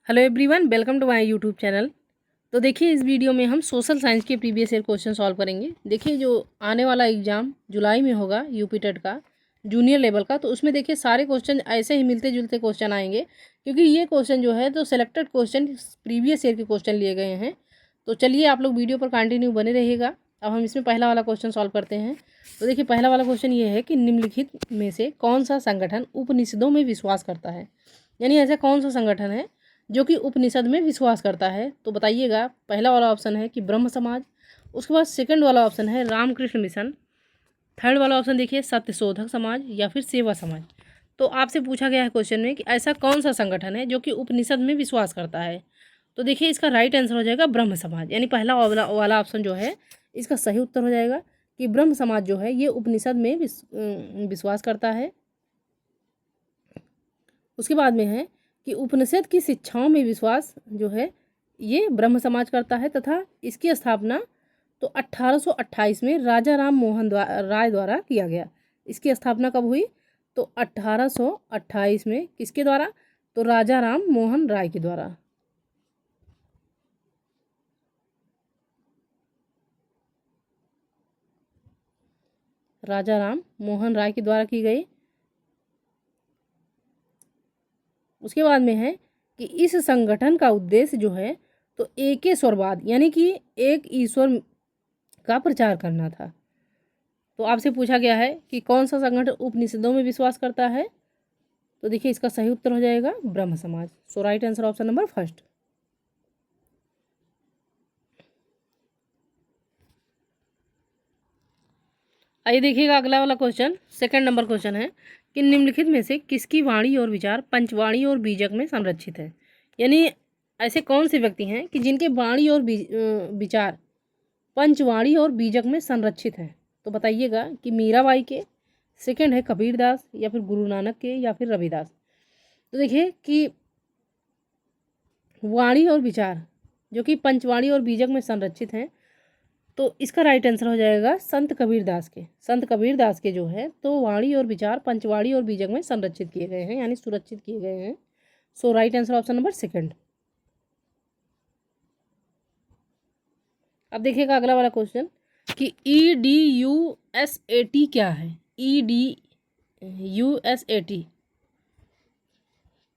Hello everyone, welcome to my YouTube channel. तो देखिए, इस वीडियो में हम सोशल साइंस के प्रीवियस ईयर क्वेश्चन सॉल्व करेंगे। देखिए, जो आने वाला एग्ज़ाम जुलाई में होगा यूपी टेट का जूनियर लेवल का, तो उसमें देखिए सारे क्वेश्चन ऐसे ही मिलते जुलते क्वेश्चन आएंगे, क्योंकि ये क्वेश्चन जो है तो सिलेक्टेड क्वेश्चन प्रीवियस ईयर के क्वेश्चन लिए गए हैं। तो चलिए, आप लोग वीडियो पर कंटिन्यू बने रहिएगा। अब हम इसमें पहला वाला क्वेश्चन सॉल्व करते हैं। तो देखिए, पहला वाला क्वेश्चन ये है कि निम्नलिखित में से कौन सा संगठन उपनिषदों में विश्वास करता है, यानी ऐसा कौन सा संगठन है जो कि उपनिषद में विश्वास करता है। तो बताइएगा। पहला वाला ऑप्शन है कि ब्रह्म समाज, उसके बाद सेकंड वाला ऑप्शन है रामकृष्ण मिशन, थर्ड वाला ऑप्शन देखिए सत्यशोधक समाज या फिर सेवा समाज। तो आपसे पूछा गया है क्वेश्चन में कि ऐसा कौन सा संगठन है जो कि उपनिषद में विश्वास करता है। तो देखिए, इसका राइट आंसर हो जाएगा ब्रह्म समाज, यानी पहला वाला ऑप्शन जो है इसका सही उत्तर हो जाएगा कि ब्रह्म समाज जो है ये उपनिषद में विश्वास करता है। उसके बाद में है कि उपनिषद की शिक्षाओं में विश्वास जो है ये ब्रह्म समाज करता है, तथा इसकी स्थापना तो 1828 में राजा राम मोहन राय द्वारा किया गया। इसकी स्थापना कब हुई? तो 1828 में। किसके द्वारा? तो राजा राम मोहन राय के द्वारा। राजा राम मोहन राय के द्वारा की गई। उसके बाद में है कि इस संगठन का उद्देश्य जो है तो एकेश्वरवाद, यानी कि एक ईश्वर का प्रचार करना था। तो आपसे पूछा गया है कि कौन सा संगठन उपनिषदों में विश्वास करता है। तो देखिए, इसका सही उत्तर हो जाएगा Brahmo Samaj. So right answer option number first. आइए देखिएगा अगला वाला क्वेश्चन। सेकंड नंबर क्वेश्चन है कि निम्नलिखित में से किसकी वाणी और विचार पंचवाणी और बीजक में संरक्षित है, यानी ऐसे कौन से व्यक्ति हैं कि जिनके वाणी और विचार पंचवाणी और बीजक में संरक्षित है। तो बताइएगा कि मीराबाई के, सेकंड है कबीरदास, या फिर गुरु नानक के, या फिर रविदास। तो देखिए कि वाणी और विचार जो कि पंचवाणी और बीजक में संरक्षित हैं, तो इसका राइट आंसर हो जाएगा संत कबीरदास के। संत कबीरदास के जो है तो वाणी और विचार पंचवाणी और बीजक में संरक्षित किए गए हैं, यानी सुरक्षित किए गए हैं। So right answer option number second. अब देखिएगा अगला वाला क्वेश्चन कि EDUSAT क्या है। EDUSAT,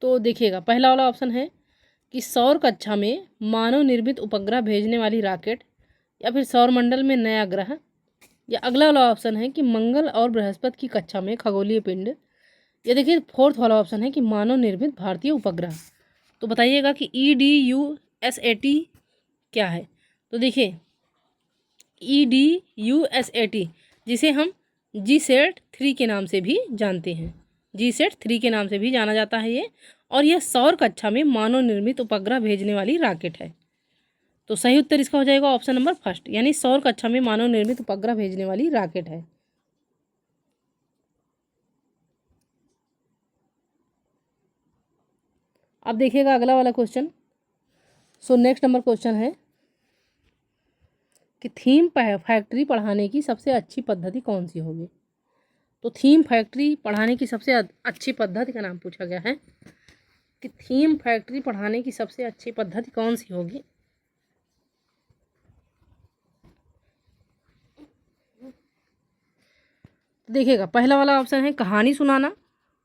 तो देखिएगा पहला वाला ऑप्शन है कि सौर कक्षा में मानव निर्मित उपग्रह भेजने वाली रॉकेट, या फिर सौरमंडल में नया ग्रह, या अगला वाला ऑप्शन है कि मंगल और बृहस्पति की कक्षा में खगोलीय पिंड, या देखिए फोर्थ वाला ऑप्शन है कि मानव निर्मित भारतीय उपग्रह। तो बताइएगा कि EDUSAT क्या है। तो देखिए, EDUSAT जिसे हम GSAT-3 के नाम से भी जानते हैं, GSAT-3 के नाम से भी जाना जाता है ये, और यह सौर कक्षा में मानव निर्मित उपग्रह भेजने वाली रॉकेट है। तो सही उत्तर इसका हो जाएगा ऑप्शन नंबर फर्स्ट, यानी सौर कक्षा में मानव निर्मित उपग्रह भेजने वाली रॉकेट है। अब देखिएगा अगला वाला question. So next number question है कि थीम फैक्ट्री पढ़ाने की सबसे अच्छी पद्धति कौन सी होगी। तो थीम फैक्ट्री पढ़ाने की सबसे अच्छी पद्धति का नाम पूछा गया है कि थीम फैक्ट्री पढ़ाने की सबसे अच्छी पद्धति कौन सी होगी। तो देखिएगा, पहला वाला ऑप्शन है कहानी सुनाना,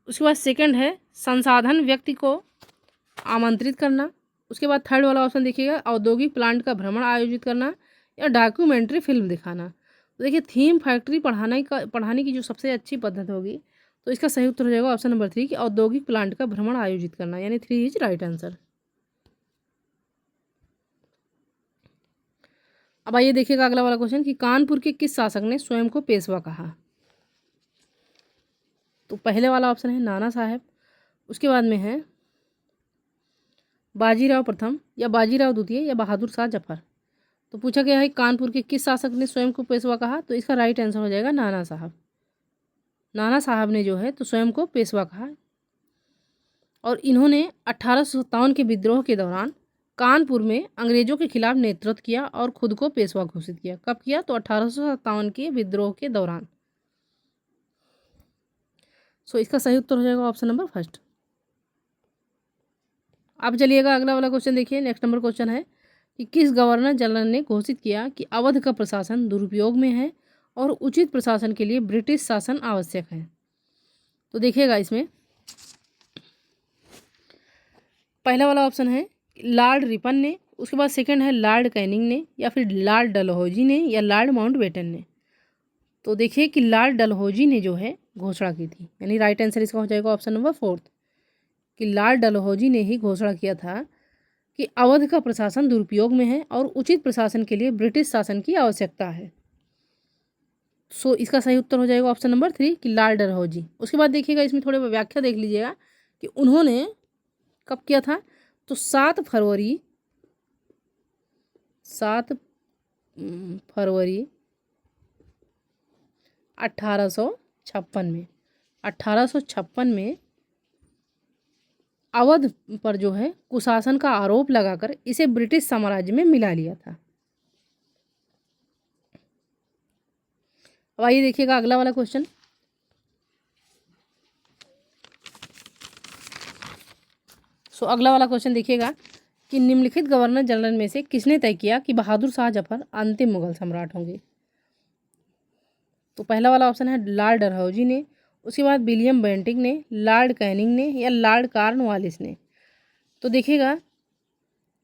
उसके बाद सेकंड है संसाधन व्यक्ति को आमंत्रित करना, उसके बाद थर्ड वाला ऑप्शन देखिएगा औद्योगिक प्लांट का भ्रमण आयोजित करना, या डॉक्यूमेंट्री फिल्म दिखाना। तो देखिए, थीम फैक्ट्री पढ़ाने की जो सबसे अच्छी पद्धति होगी, तो इसका सही उत्तर हो जाएगा ऑप्शन नंबर 3 कि औद्योगिक प्लांट का भ्रमण आयोजित करना, यानी 3 इज राइट आंसर। अब आइए देखिएगा अगला वाला क्वेश्चन कि कानपुर के किस शासक ने स्वयं को पेशवा कहा। तो पहले वाला ऑप्शन है नाना साहब, उसके बाद में है बाजीराव प्रथम, या बाजीराव द्वितीय, या बहादुर शाह जफर। तो पूछा गया है कानपुर के किस शासक ने स्वयं को पेशवा कहा। तो इसका राइट आंसर हो जाएगा नाना साहब। नाना साहब ने जो है तो स्वयं को पेशवा कहा, और इन्होंने 1857 के विद्रोह के दौरान कानपुर में अंग्रेजों के खिलाफ नेतृत्व किया और खुद को पेशवा घोषित किया। कब किया? तो 1857 के विद्रोह के दौरान। सो इसका सही उत्तर हो जाएगा ऑप्शन नंबर फर्स्ट। अब चलिएगा अगला वाला क्वेश्चन देखिए। नेक्स्ट नंबर क्वेश्चन है कि किस गवर्नर जनरल ने घोषित किया कि अवध का प्रशासन दुरुपयोग में है और उचित प्रशासन के लिए ब्रिटिश शासन आवश्यक है। तो देखिएगा इसमें पहला वाला ऑप्शन है लॉर्ड रिपन ने, उसके बाद सेकंड है लॉर्ड कैनिंग ने, या फिर लॉर्ड डलहौजी ने, या लॉर्ड माउंटबेटन ने। तो देखिए कि लॉर्ड डलहौजी ने जो है घोषणा की थी, यानी राइट आंसर इसका हो जाएगा ऑप्शन नंबर 4 कि लॉर्ड डलहौजी ने ही घोषणा किया था कि अवध का प्रशासन दुरुपयोग में है और उचित प्रशासन के लिए ब्रिटिश शासन की आवश्यकता है। सो इसका सही उत्तर हो जाएगा ऑप्शन नंबर 3 कि लॉर्ड डलहौजी। उसके बाद देखिएगा इसमें थोड़े व्याख्या देख लीजिएगा कि उन्होंने कब किया था। तो 7 फरवरी 1856 में अवध पर जो है कुशासन का आरोप लगाकर इसे ब्रिटिश साम्राज्य में मिला लिया था। अब आइए देखिएगा अगला वाला क्वेश्चन। अगला वाला क्वेश्चन देखिएगा कि निम्नलिखित गवर्नर जनरल में से किसने तय किया कि बहादुर शाह जफर अंतिम मुगल सम्राट होंगे। तो पहला वाला ऑप्शन है लॉर्ड डलहौजी ने, उसके बाद विलियम बेंटिक ने, लॉर्ड कैनिंग ने, या लॉर्ड कॉर्नवालिस ने। तो देखिएगा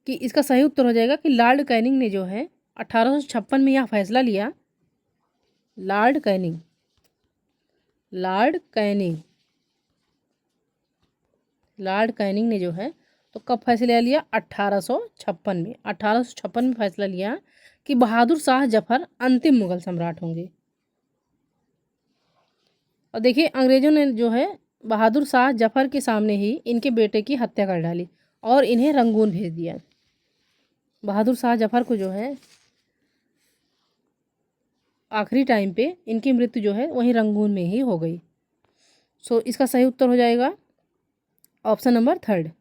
कि इसका सही उत्तर हो जाएगा कि लॉर्ड कैनिंग ने जो है 1856 में यह फैसला लिया। लॉर्ड कैनिंग ने जो है तो कब फैसला लिया 1856 में। 1856 में फैसला लिया कि बहादुर शाह जफर अंतिम मुगल सम्राट होंगे। और देखिए अंग्रेज़ों ने जो है बहादुर शाह जफर के सामने ही इनके बेटे की हत्या कर डाली और इन्हें रंगून भेज दिया। बहादुर शाह जफर को जो है आखिरी टाइम पे इनकी मृत्यु जो है वहीं रंगून में ही हो गई। सो इसका सही उत्तर हो जाएगा ऑप्शन नंबर 3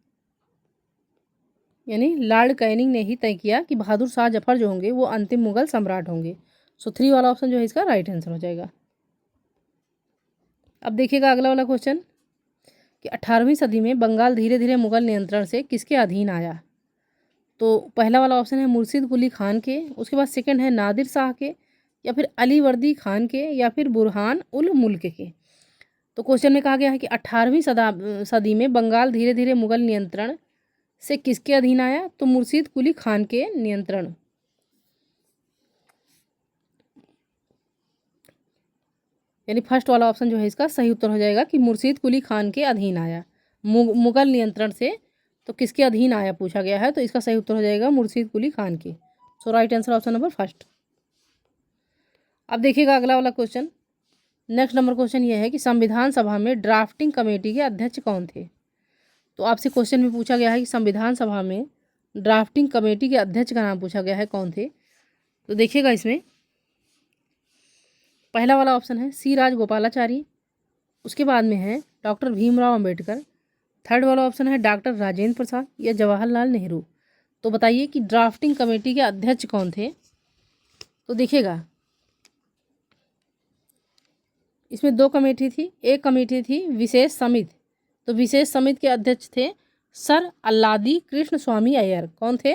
यानी लॉर्ड कैनिंग ने ही तय किया कि बहादुर शाह जफर जो होंगे वो अंतिम मुगल सम्राट होंगे। सो 3 वाला ऑप्शन जो है इसका राइट आंसर हो जाएगा। अब देखिएगा अगला वाला क्वेश्चन कि 18वीं सदी में बंगाल धीरे धीरे मुगल नियंत्रण से किसके अधीन आया। तो पहला वाला ऑप्शन है मुर्शिद कुली खान के, उसके बाद सेकंड है नादिर शाह के, या फिर अली वर्दी खान के, या फिर बुरहान उल मुल्क के। तो क्वेश्चन में कहा गया है कि 18वीं सदी में बंगाल धीरे धीरे मुगल नियंत्रण से किसके अधीन आया। तो मुर्शिद कुली खान के नियंत्रण, यानी फर्स्ट वाला ऑप्शन जो है इसका सही उत्तर हो जाएगा कि मुर्शिद कुली खान के अधीन आया। मुगल नियंत्रण से तो किसके अधीन आया पूछा गया है, तो इसका सही उत्तर हो जाएगा मुर्शिद कुली खान के। सो राइट आंसर ऑप्शन नंबर 1। अब देखिएगा अगला वाला क्वेश्चन। नेक्स्ट नंबर क्वेश्चन ये है कि संविधान सभा में ड्राफ्टिंग कमेटी के अध्यक्ष कौन थे। तो आपसे क्वेश्चन में पूछा गया है कि संविधान सभा में ड्राफ्टिंग कमेटी के अध्यक्ष का नाम पूछा गया है कौन थे। तो देखिएगा इसमें पहला वाला ऑप्शन है सी राजगोपालाचारी, उसके बाद में है डॉक्टर भीमराव अंबेडकर, थर्ड वाला ऑप्शन है डॉक्टर राजेंद्र प्रसाद या जवाहरलाल नेहरू। तो बताइए कि ड्राफ्टिंग कमेटी के अध्यक्ष कौन थे। तो देखिएगा इसमें 2 कमेटी थी। एक कमेटी थी विशेष समिति, तो विशेष समिति के अध्यक्ष थे सर अल्लादी कृष्ण स्वामी अय्यर। कौन थे।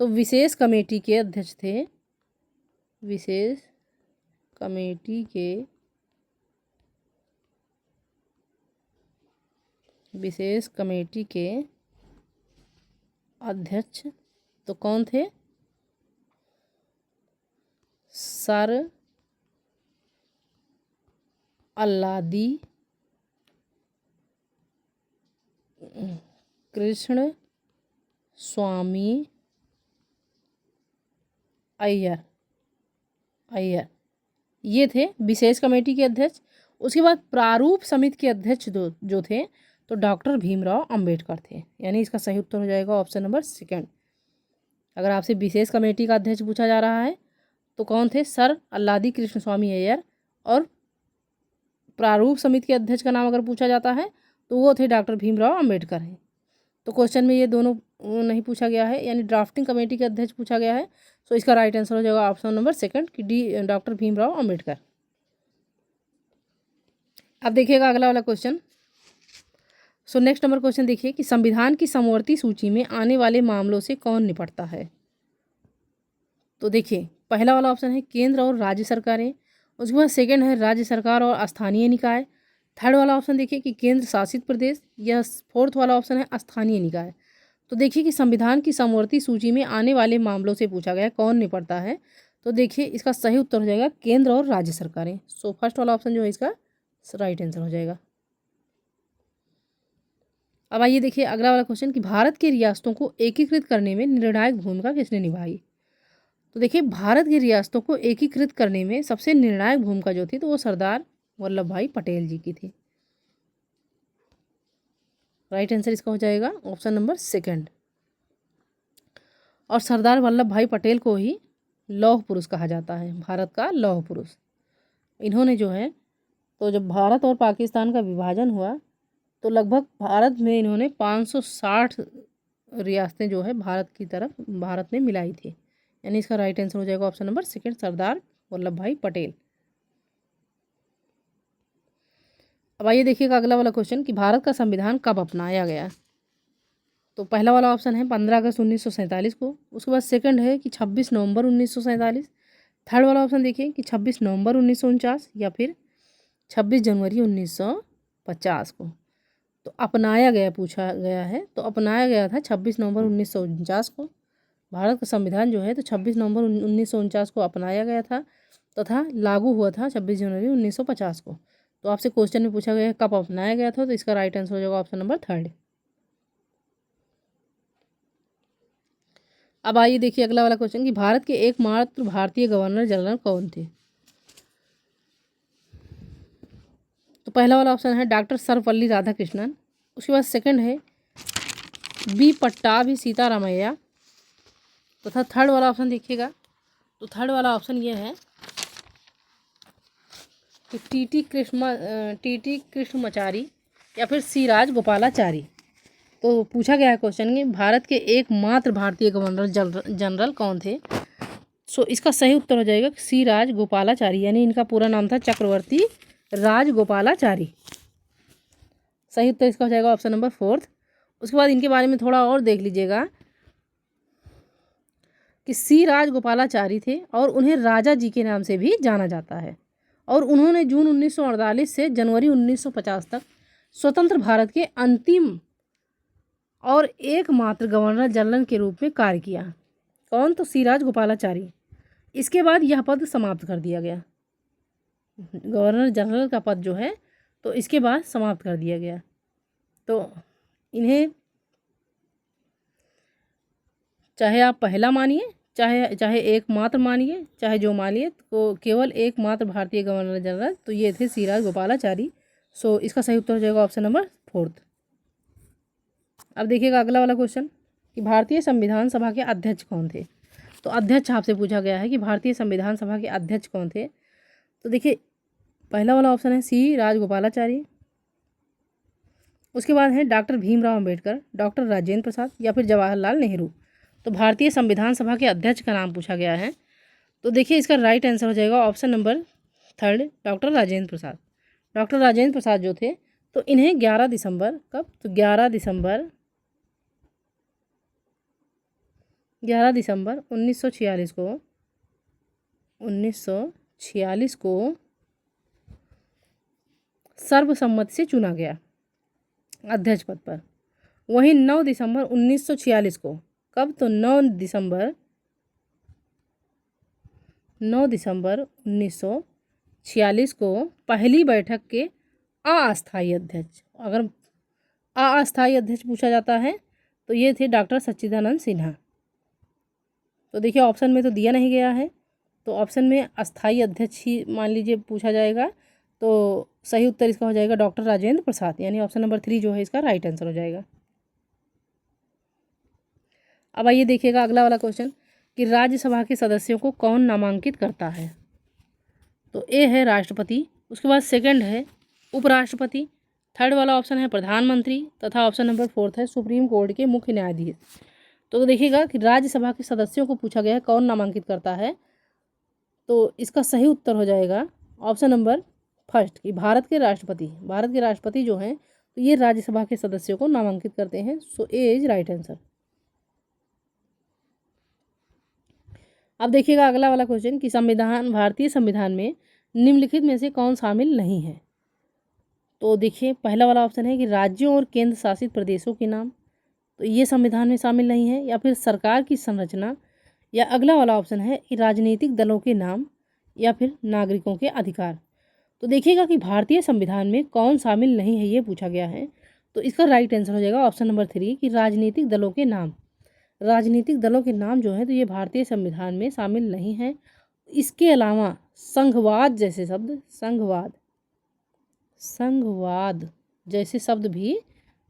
तो विशेष कमेटी के अध्यक्ष थे, विशेष कमेटी के अध्यक्ष तो कौन थे। सर अल्लादी कृष्ण स्वामी अय्यर ये थे विशेष कमेटी के अध्यक्ष। उसके बाद प्रारूप समिति के अध्यक्ष जो थे तो डॉक्टर भीमराव अंबेडकर थे, यानी इसका सही उत्तर हो जाएगा ऑप्शन नंबर 2। अगर आपसे विशेष कमेटी का अध्यक्ष पूछा जा रहा है तो कौन थे, सर अल्लादी कृष्ण स्वामी अय्यर, और प्रारूप समिति के अध्यक्ष का नाम अगर पूछा जाता है तो वो थे डॉक्टर भीमराव अंबेडकर हैं। तो क्वेश्चन में ये दोनों नहीं पूछा गया है, यानी ड्राफ्टिंग कमेटी के अध्यक्ष पूछा गया है। तो इसका राइट आंसर हो जाएगा ऑप्शन नंबर 2 कि डी डॉक्टर भीमराव अंबेडकर। अब देखिएगा अगला वाला question. So next number question देखिए कि संविधान की समवर्ती सूची में आने वाले मामलों से कौन निपटता है। तो देखिए पहला वाला ऑप्शन है केंद्र और राज्य सरकारें, उसके बाद सेकंड है राज्य सरकार और स्थानीय निकाय, थर्ड वाला ऑप्शन देखिए कि केंद्र शासित प्रदेश, या फोर्थ वाला ऑप्शन है स्थानीय निकाय। तो देखिए कि संविधान की समवर्ती सूची में आने वाले मामलों से पूछा गया कौन निपटता है। तो देखिए इसका सही उत्तर हो जाएगा केंद्र और राज्य सरकारें। सो फर्स्ट वाला ऑप्शन जो है इसका राइट आंसर हो जाएगा। अब आइए देखिए अगला वाला क्वेश्चन कि भारत की रियासतों को एकीकृत करने में निर्णायक भूमिका किसने निभाई। तो देखिए भारत की रियासतों को एकीकृत करने में सबसे निर्णायक भूमिका जो थी तो वो सरदार वल्लभ भाई पटेल जी की थी। राइट आंसर इसका हो जाएगा ऑप्शन नंबर सेकंड। और सरदार वल्लभ भाई पटेल को ही लौह पुरुष कहा जाता है, भारत का लौह पुरुष। इन्होंने जो है तो जब भारत और पाकिस्तान का विभाजन हुआ तो लगभग भारत में इन्होंने 560 रियासतें जो है भारत में मिलाई थी, यानी इसका राइट आंसर हो जाएगा option number second, Sardar Vallabh भाई पटेल। अब आइए देखिएगा अगला वाला क्वेश्चन कि भारत का संविधान कब अपनाया गया। तो पहला वाला ऑप्शन है 15 अगस्त 1947 को, उसके बाद सेकंड है कि 26 नवंबर 1947, थर्ड वाला ऑप्शन देखिए कि 26 नवंबर 1949 या फिर 26 जनवरी 1950 को। तो अपनाया गया पूछा गया है, तो अपनाया गया था 26 नवंबर 1949 को। भारत का संविधान जो है तो 26 नवंबर 1949 को अपनाया गया था तथा लागू हुआ था 26 जनवरी 1950 को। तो आपसे क्वेश्चन में पूछा गया है कब अपनाया गया था, तो इसका राइट आंसर हो जाएगा ऑप्शन नंबर थर्ड। अब आइए देखिए अगला वाला क्वेश्चन कि भारत के एकमात्र भारतीय गवर्नर जनरल कौन थे। तो पहला वाला ऑप्शन है डॉक्टर सर्वपल्ली राधाकृष्णन, उसके बाद सेकंड है बी पट्टाभी सीतारामैया, तथा थर्ड वाला ऑप्शन देखिएगा तो थर्ड वाला ऑप्शन ये है कि टी कृष्णमाचारी या फिर सी राजगोपालाचारी। तो पूछा गया है क्वेश्चन कि भारत के एकमात्र भारतीय गवर्नर जनरल कौन थे। सो इसका सही उत्तर हो जाएगा सी राजगोपालाचारी, यानी इनका पूरा नाम था चक्रवर्ती राजगोपालाचारी। सही उत्तर इसका हो जाएगा ऑप्शन नंबर फोर्थ। उसके बाद इनके बारे में थोड़ा और देख लीजिएगा कि सी राजगोपालाचारी थे और उन्हें राजा जी के नाम से भी जाना जाता है, और उन्होंने जून 1948 से जनवरी 1950 तक स्वतंत्र भारत के अंतिम और एकमात्र गवर्नर जनरल के रूप में कार्य किया। कौन, तो सी राजगोपालाचारी। इसके बाद यह पद समाप्त कर दिया गया, गवर्नर जनरल का पद जो है तो इसके बाद समाप्त कर दिया गया। तो इन्हें चाहे आप पहला मानिए, चाहे एकमात्र मानिए, चाहे जो मानिए, तो केवल एकमात्र भारतीय गवर्नर जनरल तो ये थे सी राजगोपालाचारी। सो इसका सही उत्तर हो जाएगा ऑप्शन नंबर फोर्थ। अब देखिएगा अगला वाला क्वेश्चन कि भारतीय संविधान सभा के अध्यक्ष कौन थे। तो अध्यक्ष आपसे पूछा गया है कि भारतीय संविधान सभा के अध्यक्ष कौन थे। तो देखिए पहला वाला ऑप्शन है सी राजगोपालाचारी, उसके बाद है डॉक्टर भीमराव अंबेडकर, डॉक्टर राजेंद्र प्रसाद या फिर जवाहरलाल नेहरू। तो भारतीय संविधान सभा के अध्यक्ष का नाम पूछा गया है, तो देखिए इसका राइट आंसर हो जाएगा option number third, doctor Rajendra Prasad. Doctor Rajendra Prasad जो थे तो इन्हें 11 दिसंबर कब, तो 11 दिसंबर 1946 को सर्वसम्मति से चुना गया अध्यक्ष पद पर। वहीं 9 दिसंबर 1946 को कब, तो 9 दिसंबर 1946 को पहली बैठक के अस्थायी अध्यक्ष, अगर अस्थायी अध्यक्ष पूछा जाता है तो ये थे डॉक्टर सच्चिदानंद सिन्हा। तो देखिए ऑप्शन में तो दिया नहीं गया है, तो ऑप्शन में अस्थायी अध्यक्ष ही मान लीजिए पूछा जाएगा, तो सही उत्तर इसका हो जाएगा डॉक्टर राजेंद्र प्रसाद, यानी ऑप्शन नंबर 3 जो है इसका राइट आंसर हो जाएगा। अब आइए देखिएगा अगला वाला क्वेश्चन कि राज्यसभा के सदस्यों को कौन नामांकित करता है। तो ए है राष्ट्रपति, उसके बाद सेकंड है उपराष्ट्रपति, थर्ड वाला ऑप्शन है प्रधानमंत्री, तथा ऑप्शन नंबर फोर्थ है सुप्रीम कोर्ट के मुख्य न्यायाधीश। तो देखिएगा कि राज्यसभा के सदस्यों को पूछा गया है कौन नामांकित करता है, तो इसका सही उत्तर हो जाएगा ऑप्शन नंबर फर्स्ट कि भारत के राष्ट्रपति जो हैं तो ये राज्यसभा के सदस्यों को नामांकित करते हैं। सो ए इज राइट आंसर। अब देखिएगा अगला वाला क्वेश्चन कि संविधान, भारतीय संविधान में निम्नलिखित में से कौन शामिल नहीं है। तो देखिए पहला वाला ऑप्शन है कि राज्यों और केंद्र शासित प्रदेशों के नाम, तो ये संविधान में शामिल नहीं है। या फिर सरकार की संरचना, या अगला वाला ऑप्शन है कि राजनीतिक दलों के नाम, या फिर नागरिकों के अधिकार। तो देखिएगा कि भारतीय संविधान में कौन शामिल नहीं है ये पूछा गया है। तो इसका राइट आंसर हो जाएगा ऑप्शन नंबर 3 कि राजनीतिक दलों के नाम। राजनीतिक दलों के नाम जो है तो ये भारतीय संविधान में शामिल नहीं है। इसके अलावा संघवाद जैसे शब्द, संघवाद जैसे शब्द भी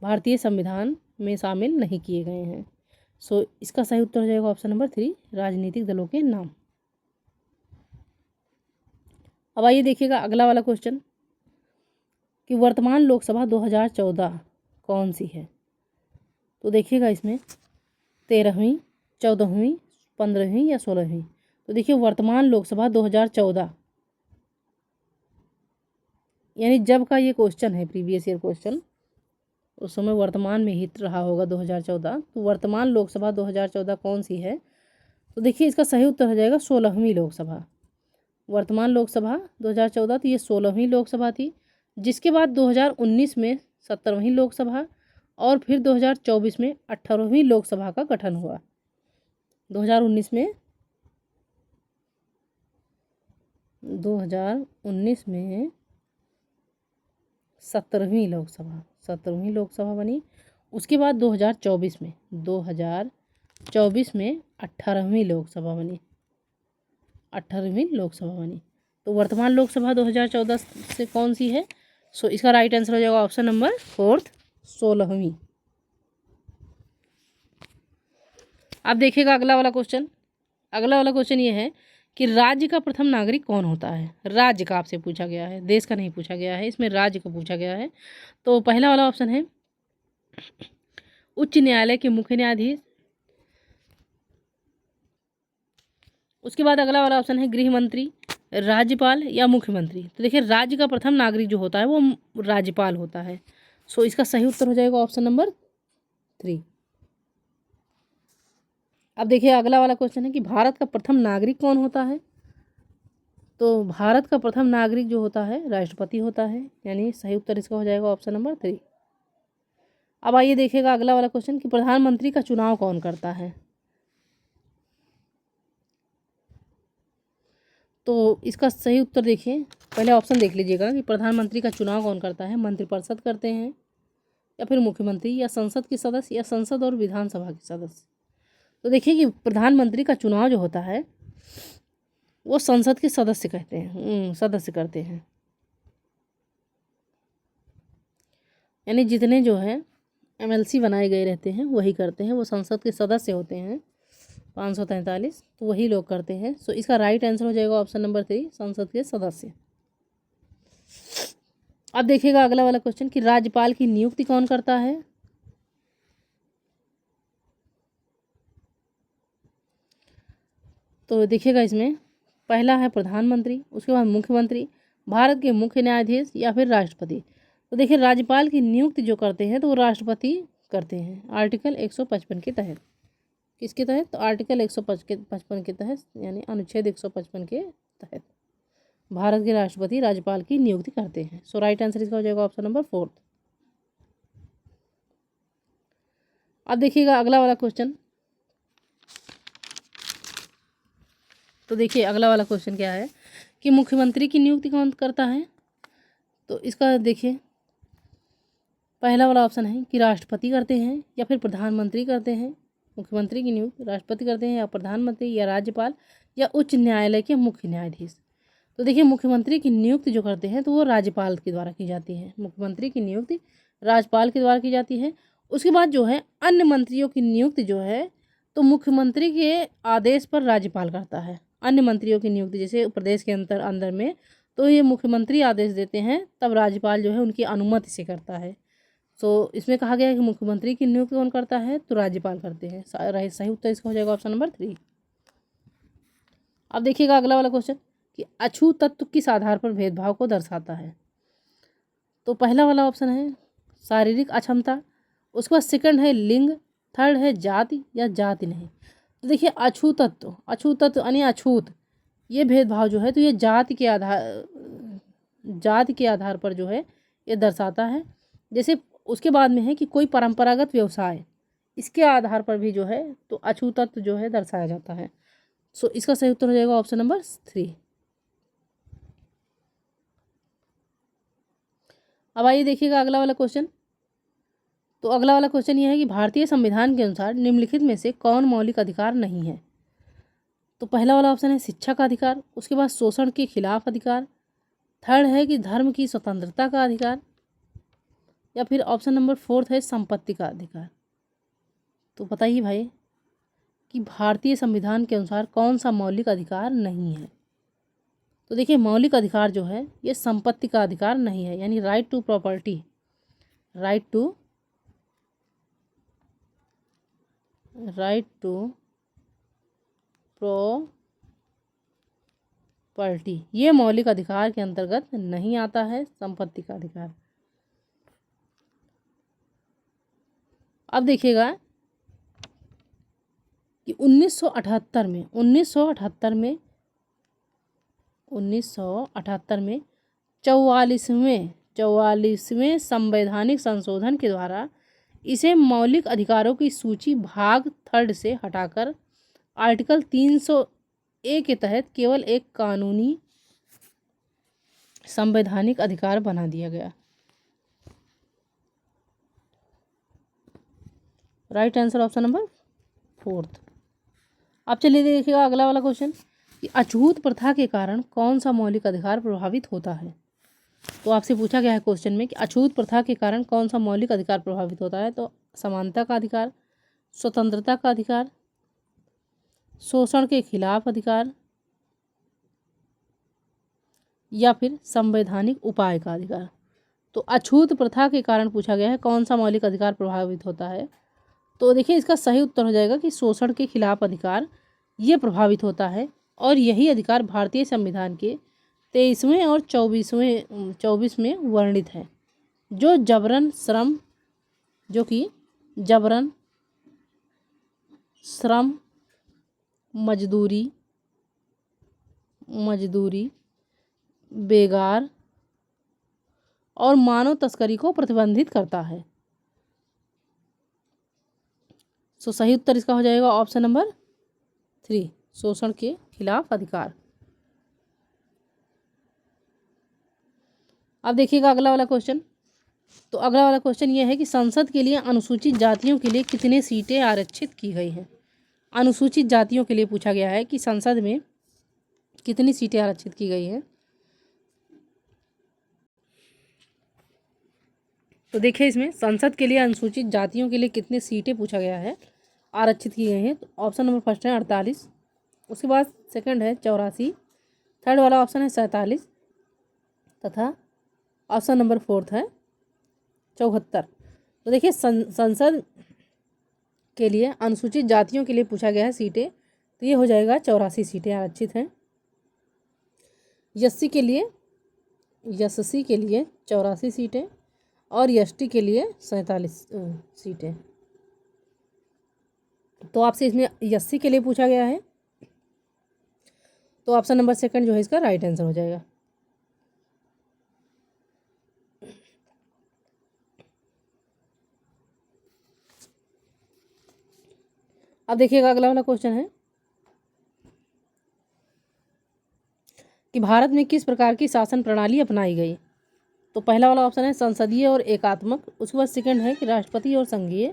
भारतीय संविधान में शामिल नहीं किए गए हैं। सो इसका सही उत्तर हो जाएगा ऑप्शन नंबर 3 राजनीतिक दलों के नाम। अब आइए देखिएगा अगला वाला क्वेश्चन कि वर्तमान लोकसभा 2014 कौन सी है। तो देखिएगा इसमें 13वीं, 14वीं, 15वीं या 16वीं। तो देखिए वर्तमान लोकसभा 2014 यानी जब का ये क्वेश्चन है, प्रीवियस ईयर क्वेश्चन, उस समय वर्तमान में ही रहा होगा 2014। तो वर्तमान लोकसभा 2014 कौन सी है। तो देखिए इसका सही उत्तर हो जाएगा 16वीं लोकसभा। वर्तमान लोकसभा 2014 तो ये 16वीं लोकसभा थी। जिसके बाद 2019 में 17वीं लोकसभा और फिर 2024 में 18वीं लोकसभा का गठन हुआ। 2019 में 17वीं लोकसभा बनी। उसके बाद 2024 में 18वीं लोकसभा बनी। तो वर्तमान लोकसभा 2014 से कौन सी है। सो इसका राइट आंसर हो जाएगा ऑप्शन नंबर 4 16वीं। अब देखिएगा अगला वाला क्वेश्चन ये है कि राज्य का प्रथम नागरिक कौन होता है। राज्य का आपसे पूछा गया है, देश का नहीं पूछा गया है, इसमें राज्य का पूछा गया है। तो पहला वाला ऑप्शन है उच्च न्यायालय के मुख्य न्यायाधीश। उसके बाद अगला वाला ऑप्शन है गृह मंत्री, राज्यपाल या मुख्यमंत्री। तो देखिए राज्य का प्रथम नागरिक जो होता है वो राज्यपाल होता है। सो इसका सही उत्तर हो जाएगा ऑप्शन नंबर 3। अब देखिए अगला वाला क्वेश्चन है कि भारत का प्रथम नागरिक कौन होता है। तो भारत का प्रथम नागरिक जो होता है राष्ट्रपति होता है, यानी सही उत्तर इसका हो जाएगा ऑप्शन नंबर 3। अब आइए देखिएगा अगला वाला क्वेश्चन कि प्रधानमंत्री का चुनाव कौन करता है। तो इसका सही उत्तर देखिए, पहले ऑप्शन देख लीजिएगा कि प्रधानमंत्री का चुनाव कौन करता है। मंत्रिपरिषद करते हैं, या फिर मुख्यमंत्री, या संसद के सदस्य, या संसद और विधानसभा के सदस्य। तो देखिए कि प्रधानमंत्री का चुनाव जो होता है वो संसद के सदस्य करते हैं। यानी जितने जो है MLC बनाए गए रहते हैं वही करते हैं, वो संसद के सदस्य होते हैं 543, तो वही लोग करते हैं। सो इसका राइट आंसर हो जाएगा ऑप्शन नंबर 3 संसद के सदस्य। अब देखिएगा अगला वाला क्वेश्चन कि राज्यपाल की नियुक्ति कौन करता है। तो देखिएगा इसमें पहला है प्रधानमंत्री, उसके बाद मुख्यमंत्री, भारत के मुख्य न्यायाधीश, या फिर राष्ट्रपति। तो देखिए राज्यपाल की नियुक्ति जो करते हैं तो वो राष्ट्रपति करते हैं आर्टिकल 155 के तहत। किसके तहत। तो आर्टिकल 155 के तहत, यानी अनुच्छेद 155 के तहत भारत के राष्ट्रपति राज्यपाल की नियुक्ति करते हैं। सो राइट आंसर इसका हो जाएगा ऑप्शन नंबर 4। अब देखिएगा अगला वाला क्वेश्चन। तो देखिए अगला वाला क्वेश्चन क्या है कि मुख्यमंत्री की नियुक्ति कौन करता है। तो इसका देखिए पहला वाला ऑप्शन है कि राष्ट्रपति करते हैं, या फिर प्रधानमंत्री करते हैं। मुख्यमंत्री की नियुक्ति राष्ट्रपति करते हैं, या प्रधानमंत्री, या राज्यपाल, या उच्च न्यायालय के मुख्य न्यायाधीश। तो देखिए मुख्यमंत्री की नियुक्ति जो करते हैं तो वो राज्यपाल के द्वारा की जाती है। मुख्यमंत्री की नियुक्ति राज्यपाल के द्वारा की जाती है। उसके बाद जो है अन्य मंत्रियों की नियुक्ति जो है तो मुख्यमंत्री के आदेश पर राज्यपाल करता है। अन्य मंत्रियों की नियुक्ति जैसे प्रदेश के अंदर में तो ये मुख्यमंत्री आदेश देते हैं, तब राज्यपाल जो है उनकी अनुमति से करता है। तो इसमें कहा गया है कि मुख्यमंत्री की नियुक्ति कौन करता है तो राज्यपाल करते हैं। सही उत्तर इसका हो जाएगा ऑप्शन नंबर 3। अब देखिएगा अगला वाला क्वेश्चन कि अछूत तत्व किस आधार पर भेदभाव को दर्शाता है। तो पहला वाला ऑप्शन है शारीरिक अक्षमता, उसके बाद सेकंड है लिंग, थर्ड है जाति या जाति नहीं। तो देखिए अछूतत्व, अछूतत्व यानी अछूत, ये भेदभाव जो है तो ये जाति के आधार पर जो है ये दर्शाता है। जैसे उसके बाद में है कि कोई परंपरागत व्यवसाय, इसके आधार पर भी जो है तो अछूतत्व जो है दर्शाया जाता है। सो इसका सही उत्तर हो जाएगा ऑप्शन नंबर 3। अब आइए देखिएगा अगला वाला क्वेश्चन। तो अगला वाला क्वेश्चन ये है कि भारतीय संविधान के अनुसार निम्नलिखित में से कौन मौलिक अधिकार नहीं है। तो पहला वाला ऑप्शन है शिक्षा का अधिकार, उसके बाद शोषण के खिलाफ अधिकार, थर्ड है कि धर्म की स्वतंत्रता का अधिकार, या फिर ऑप्शन नंबर 4 है संपत्ति का अधिकार। तो बताइए भाई कि भारतीय संविधान के अनुसार कौन सा मौलिक अधिकार नहीं है। तो देखिए मौलिक अधिकार जो है ये संपत्ति का अधिकार नहीं है, यानी right to property, right to property, ये मौलिक अधिकार के अंतर्गत नहीं आता है संपत्ति का अधिकार। अब देखिएगा कि 1978 में 44वें संवैधानिक संशोधन के द्वारा इसे मौलिक अधिकारों की सूची भाग 3 से हटाकर आर्टिकल 300A के तहत केवल एक कानूनी संवैधानिक अधिकार बना दिया गया। Right answer option number 4। अब चलिए देखिएगा अगला वाला क्वेश्चन कि अछूत प्रथा के कारण कौन सा मौलिक अधिकार प्रभावित होता है। तो आपसे पूछा गया है क्वेश्चन में कि अछूत प्रथा के कारण कौन सा मौलिक अधिकार प्रभावित होता है। तो समानता का अधिकार, स्वतंत्रता का अधिकार, शोषण के खिलाफ अधिकार, या फिर संवैधानिक उपाय का अधिकार। तो अछूत प्रथा के कारण पूछा गया है कौन सा मौलिक अधिकार प्रभावित होता है। तो देखिए इसका सही उत्तर हो जाएगा कि शोषण के खिलाफ अधिकार ये प्रभावित होता है, और यही अधिकार भारतीय संविधान के 23वें और 24 में वर्णित है, जो जबरन श्रम, मजदूरी, बेगार और मानव तस्करी को प्रतिबंधित करता है। सो सही उत्तर इसका हो जाएगा ऑप्शन नंबर 3, शोषण के खिलाफ अधिकार। अब देखिएगा अगला वाला क्वेश्चन। तो अगला वाला क्वेश्चन ये है कि संसद के लिए अनुसूचित जातियों के लिए कितने सीटें आरक्षित की गई हैं। अनुसूचित जातियों के लिए पूछा गया है कि संसद में कितनी सीटें आरक्षित की गई हैं। तो देखिए इसमें संसद के लिए अनुसूचित जातियों के लिए कितनी सीटें पूछा गया है, आरक्षित की गई हैं। तो ऑप्शन नंबर फर्स्ट है 48, उसके बाद सेकंड है 84, थर्ड वाला ऑप्शन है 47, तथा ऑप्शन नंबर 4 है 74। तो देखिए संसद के लिए अनुसूचित जातियों के लिए पूछा गया है सीटें, तो ये हो जाएगा 84 सीटें आरक्षित हैं। एससी के लिए 84 सीटें और एसटी के लिए 47 सीटें। तो आपसे इसमें एससी के लिए पूछा गया है, तो ऑप्शन नंबर सेकंड जो है इसका राइट आंसर हो जाएगा। अब देखिएगा अगला वाला क्वेश्चन है कि भारत में किस प्रकार की शासन प्रणाली अपनाई गई। तो पहला वाला ऑप्शन है संसदीय और एकात्मक, उसके बाद सेकंड है कि राष्ट्रपति और संघीय,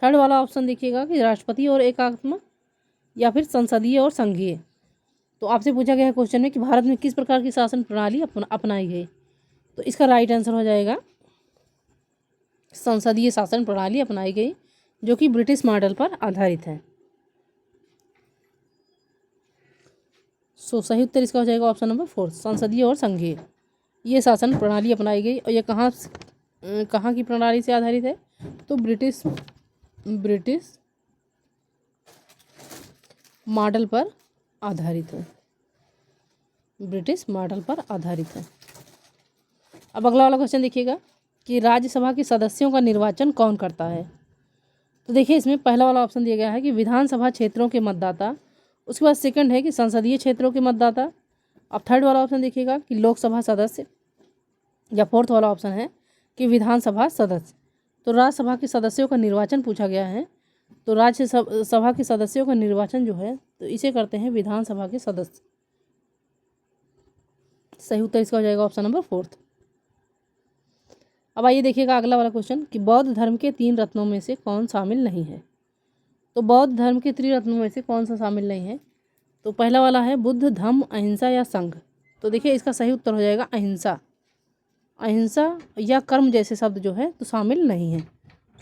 थर्ड वाला ऑप्शन देखिएगा कि राष्ट्रपति और एकात्मक, या फिर संसदीय और संघीय। तो आपसे पूछा गया है क्वेश्चन में कि भारत में किस प्रकार की शासन प्रणाली अपनाई गई, तो इसका राइट आंसर हो जाएगा संसदीय शासन प्रणाली अपनाई गई, जो कि ब्रिटिश मॉडल पर आधारित है। सो सही उत्तर इसका हो जाएगा ऑप्शन नंबर 4, संसदीय और संघीय ये शासन प्रणाली अपनाई गई। और ये कहाँ की प्रणाली से आधारित है, तो ब्रिटिश मॉडल पर आधारित है, ब्रिटिश मॉडल पर आधारित है। अब अगला वाला क्वेश्चन देखिएगा कि राज्यसभा के सदस्यों का निर्वाचन कौन करता है। तो देखिए इसमें पहला वाला ऑप्शन दिया गया है कि विधानसभा क्षेत्रों के मतदाता, उसके बाद सेकंड है कि संसदीय क्षेत्रों के मतदाता, अब थर्ड वाला ऑप्शन देखिएगा कि लोकसभा सदस्य, या फोर्थ वाला ऑप्शन है कि विधानसभा सदस्य। तो राज्यसभा के सदस्यों का निर्वाचन पूछा गया है, तो राज्यसभा के सदस्यों का निर्वाचन जो है तो इसे करते हैं विधानसभा के सदस्य। सही उत्तर इसका हो जाएगा ऑप्शन नंबर फोर्थ। अब आइए देखिएगा अगला वाला क्वेश्चन कि बौद्ध धर्म के 3 रत्नों में से कौन शामिल नहीं है। तो बौद्ध धर्म के 3 रत्नों में से कौन सा शामिल नहीं है। तो पहला वाला है बुद्ध, धम्म, अहिंसा या संघ। तो देखिए इसका सही उत्तर हो जाएगा अहिंसा। अहिंसा या कर्म जैसे शब्द जो है तो शामिल नहीं है।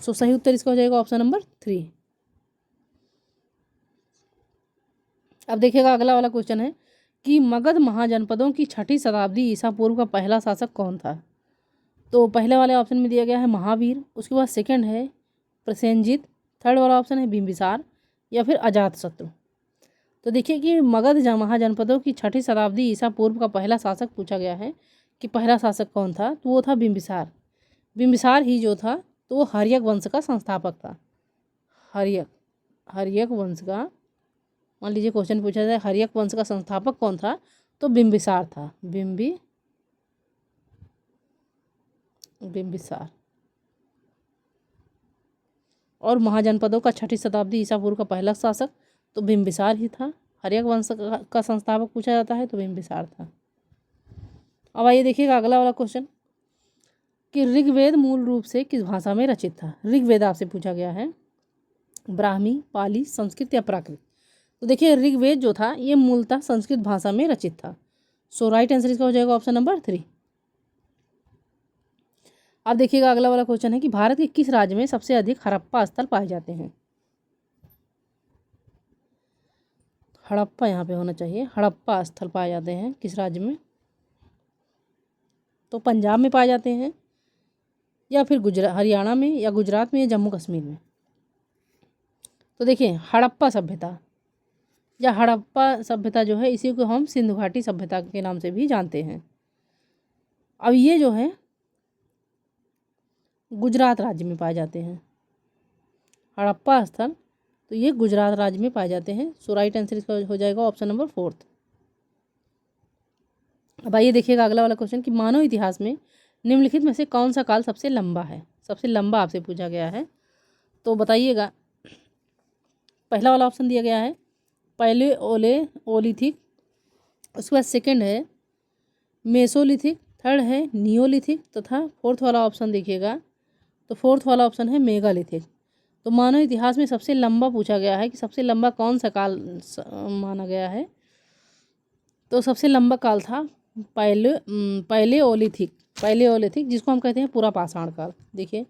सो सही उत्तर इसका हो जाएगा ऑप्शन नंबर 3। अब देखिएगा अगला वाला क्वेश्चन है कि मगध महाजनपदों की 6ठी शताब्दी ईसा पूर्व का पहला शासक कौन था। तो पहले वाले ऑप्शन में दिया गया है महावीर, उसके बाद सेकंड है प्रसेनजीत, थर्ड वाला ऑप्शन है बिंबिसार या फिर अजातशत्रु। तो देखिए कि मगध महाजनपदों की 6ठी शताब्दी ईसा पूर्व का पहला शासक पूछा गया है कि पहला शासक कौन था, तो वो था बिंबिसार। बिंबिसार ही जो था तो वो हर्यक वंश का संस्थापक था। हर्यक वंश का, मान लीजिए क्वेश्चन पूछा जाए हर्यक वंश का संस्थापक कौन था, तो बिंबिसार था। बिंबिसार। और महाजनपदों का 6ठी शताब्दी ईसा पूर्व का पहला शासक तो बिंबिसार ही था। हर्यक वंश का संस्थापक पूछा जाता है तो बिंबिसार था। अब आइए देखिएगा अगला वाला क्वेश्चन कि ऋग्वेद मूल रूप से किस भाषा में रचित था। ऋग्वेद आपसे पूछा गया है, ब्राह्मी, पाली, संस्कृत या प्राकृत। तो देखिए ऋग्वेद जो था ये मूलतः संस्कृत भाषा में रचित था। सो राइट आंसर इसका हो जाएगा ऑप्शन नंबर 3। अब देखिएगा अगला वाला क्वेश्चन है कि भारत के किस राज्य में सबसे अधिक हड़प्पा स्थल पाए जाते हैं। हड़प्पा यहाँ पे होना चाहिए, हड़प्पा स्थल पाए जाते हैं किस राज्य में। तो पंजाब में पाए जाते हैं या फिर हरियाणा में या गुजरात में या जम्मू कश्मीर में। तो देखिए हड़प्पा सभ्यता या हड़प्पा सभ्यता जो है इसी को हम सिंधु घाटी सभ्यता के नाम से भी जानते हैं। अब ये जो है गुजरात राज्य में पाए जाते हैं हड़प्पा स्थल, तो ये गुजरात राज्य में पाए जाते हैं। सो राइट आंसर इसका हो जाएगा ऑप्शन नंबर 4। अब आइए देखिएगा अगला वाला क्वेश्चन कि मानव इतिहास में निम्नलिखित में से कौन सा काल सबसे लंबा है। सबसे लंबा आपसे पूछा गया है, तो बताइएगा। पहला वाला ऑप्शन दिया गया है पैलेओलिथिक, उसके बाद सेकंड है मेसोलिथिक, थर्ड है नियोलिथिक तथा फोर्थ वाला ऑप्शन देखिएगा तो फोर्थ वाला ऑप्शन है मेगालिथिक। तो मानव इतिहास में सबसे लंबा पूछा गया है कि सबसे लंबा कौन सा काल माना गया है। तो सबसे लंबा काल था पैलेओलिथिक, जिसको हम कहते हैं पूरा पाषाण काल। देखिए